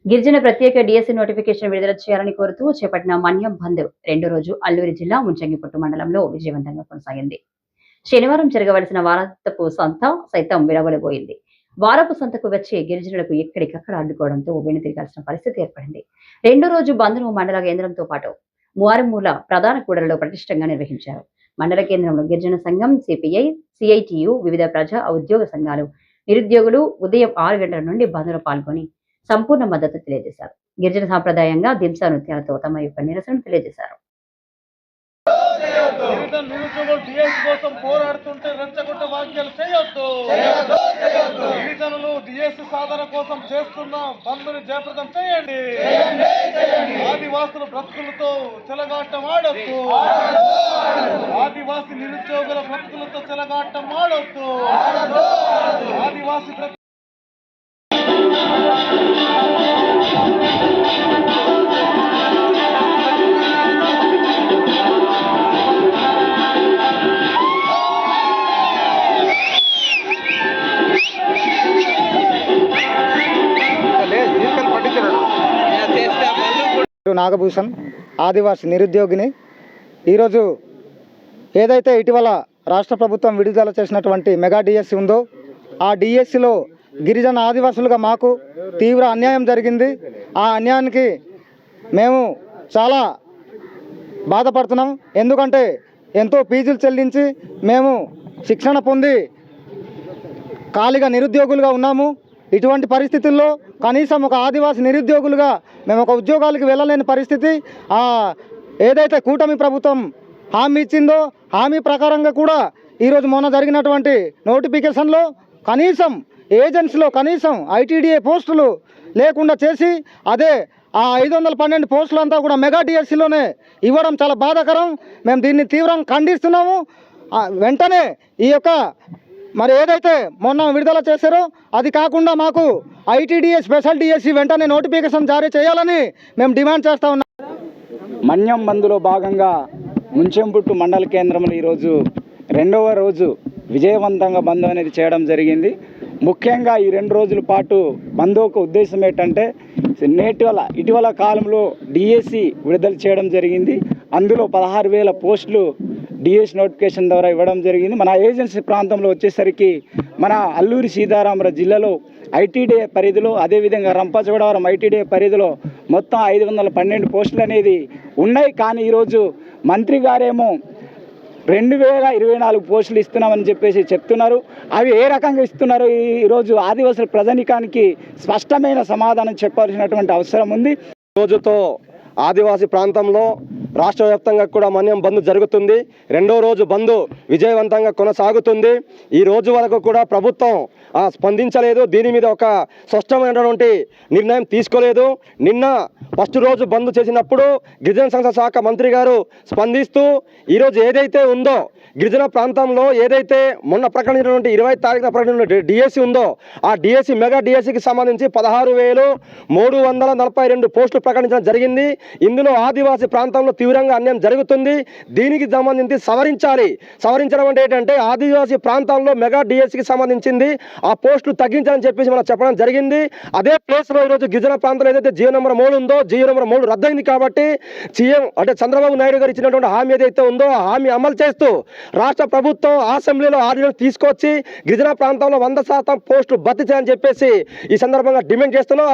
గిరిజన ప్రత్యేక DSC notification విడుదల చేయాలని కోరుతూ చేపట్టిన మన్యం బంద్ రెండో రోజు అల్లూరి జిల్లా ముంచంగిపుట్టు మండలంలో విజయవంతంగా కొనసాగింది. శనివారం జరగవలసిన వారపు సంత సైతం విడవలబోయింది. వారపు సంతకు వచ్చే గిరిజనులకు ఎక్కడికక్కడ అడ్డుకోవడంతో వెనుతిరగాల్సిన పరిస్థితి ఏర్పడింది. రెండో రోజు బంద్ను మండల కేంద్రంతో పాటు మూల ప్రధాన కూడలలో పటిష్టంగా నిర్వహించారు. మండల కేంద్రంలో గిరిజన సంఘం, సిపిఐ, సిఐటియు, వివిధ ప్రజా ఉద్యోగ సంఘాలు, నిరుద్యోగులు ఉదయం 6 గంటల నుండి బంద్లో పాల్గొని సంపూర్ణ మద్దతు తెలియజేశారు. గిరిజన సాంప్రదాయంగా దింసా నృత్యాలతో తమ యొక్క నిరసన తెలియజేశారు. కోసం పోరాడుతుంటే రెచ్చగొట్ట వ్యాఖ్యలు చేయొద్దు. గిరిజనులు డిఎస్సి సాధన కోసం చేస్తున్న బంద్ని జయప్రదం చేయండి. ఆదివాసుల బ్రతుకులతో చెలగాటం ఆడొద్దు. ఆదివాసి నిరుద్యోగుల బ్రతుకులతో చెలగాటం ఆడొద్దు. ఆదివాసి నాగభూషణ్, ఆదివాసి నిరుద్యోగిని. ఈరోజు ఏదైతే ఇటీవల రాష్ట్ర ప్రభుత్వం విడుదల చేసినటువంటి మెగా డిఎస్సి ఉందో ఆ డిఎస్సిలో గిరిజన ఆదివాసులుగా మాకు తీవ్ర అన్యాయం జరిగింది. ఆ అన్యాయానికి మేము చాలా బాధపడుతున్నాం. ఎందుకంటే ఎంతో ఫీజులు చెల్లించి మేము శిక్షణ పొంది ఖాళీగా నిరుద్యోగులుగా ఉన్నాము. ఇటువంటి పరిస్థితుల్లో కనీసం ఒక ఆదివాసి నిరుద్యోగులుగా మేము ఒక ఉద్యోగాలకు వెళ్ళలేని పరిస్థితి. ఏదైతే కూటమి ప్రభుత్వం హామీ ఇచ్చిందో హామీ ప్రకారంగా కూడా ఈరోజు మొన్న జరిగినటువంటి నోటిఫికేషన్లో కనీసం ఏజెన్సీలో కనీసం ఐటీడీఏ పోస్టులు లేకుండా చేసి అదే ఆ 512 పోస్టులు అంతా కూడా మెగా డిఎస్సిలోనే ఇవ్వడం చాలా బాధాకరం. మేము దీన్ని తీవ్రంగా ఖండిస్తున్నాము. వెంటనే ఈ యొక్క మరి ఏదైతే మొన్న విడుదల చేశారో అది కాకుండా మాకు ఐటీడీఏ స్పెషల్ డిఎస్సి వెంటనే నోటిఫికేషన్ జారీ చేయాలని మేము డిమాండ్ చేస్తూ ఉన్నాం. మన్యం బంద్లో భాగంగా ముంచెంపుట్టు మండల కేంద్రంలో ఈరోజు రెండవ రోజు విజయవంతంగా బంద్ అనేది చేయడం జరిగింది. ముఖ్యంగా ఈ 2 రోజుల పాటు బంద్ ఒక ఉద్దేశం ఏంటంటే ఇటీవల కాలంలో డిఎస్సి విడుదల చేయడం జరిగింది. అందులో 16,000 పోస్టులు డిఎస్ నోటిఫికేషన్ ద్వారా ఇవ్వడం జరిగింది. మన ఏజెన్సీ ప్రాంతంలో వచ్చేసరికి మన అల్లూరి సీతారామరాజు జిల్లాలో ఐటీడీఏ పరిధిలో అదేవిధంగా రంపచోడవరం ఐటీడీఏ పరిధిలో మొత్తం 512 పోస్టులు అనేది ఉన్నాయి. కానీ ఈరోజు మంత్రి గారేమో 2024 పోస్టులు ఇస్తున్నామని చెప్పేసి చెప్తున్నారు. అవి ఏ రకంగా ఇస్తున్నారో ఈరోజు ఆదివాసుల ప్రజానీకానికి స్పష్టమైన సమాధానం చెప్పాల్సినటువంటి అవసరం ఉంది. రోజుతో ఆదివాసీ ప్రాంతంలో రాష్ట్ర వ్యాప్తంగా కూడా మన్యం బంద్ జరుగుతుంది. రెండో రోజు బంద్ విజయవంతంగా కొనసాగుతుంది. ఈ రోజు వరకు కూడా ప్రభుత్వం స్పందించలేదు. దీని మీద ఒక స్పష్టమైనటువంటి నిర్ణయం తీసుకోలేదు. నిన్న ఫస్ట్ రోజు బంద్ చేసినప్పుడు గిరిజన సంక్షేమ శాఖ మంత్రి గారు స్పందిస్తూ ఈరోజు ఏదైతే ఉందో గిరిజన ప్రాంతంలో ఏదైతే మొన్న ప్రకటించినటువంటి 20 తారీఖున ప్రకటించిన డిఎస్సి ఉందో ఆ డిఎస్సి మెగా డిఎస్సికి సంబంధించి 16,342 పోస్టులు ప్రకటించడం జరిగింది. ఇందులో ఆదివాసీ ప్రాంతంలో తీవ్రంగా అన్యాయం జరుగుతుంది. దీనికి సంబంధించి సవరించడం అంటే ఏంటంటే ఆదివాసీ ప్రాంతాల్లో మెగా డిఎస్సికి సంబంధించింది ఆ పోస్టులు తగ్గించాలని చెప్పేసి మనం చెప్పడం జరిగింది. అదే ప్లేస్లో ఈరోజు గిరిజన ప్రాంతంలో ఏదైతే జియో నెంబర్ 3 ఉందో జియో నెంబర్ 3 రద్దయింది. కాబట్టి సీఎం అంటే చంద్రబాబు నాయుడు గారు ఇచ్చినటువంటి హామీ ఏదైతే ఉందో ఆ హామీ అమలు చేస్తూ రాష్ట్ర ప్రభుత్వం అసెంబ్లీలో ఆర్డినెన్స్ తీసుకొచ్చి గిరిజన ప్రాంతంలో 100% పోస్టులు భర్తీ చేయాలని చెప్పేసి ఈ సందర్భంగా డిమాండ్ చేస్తున్నాం.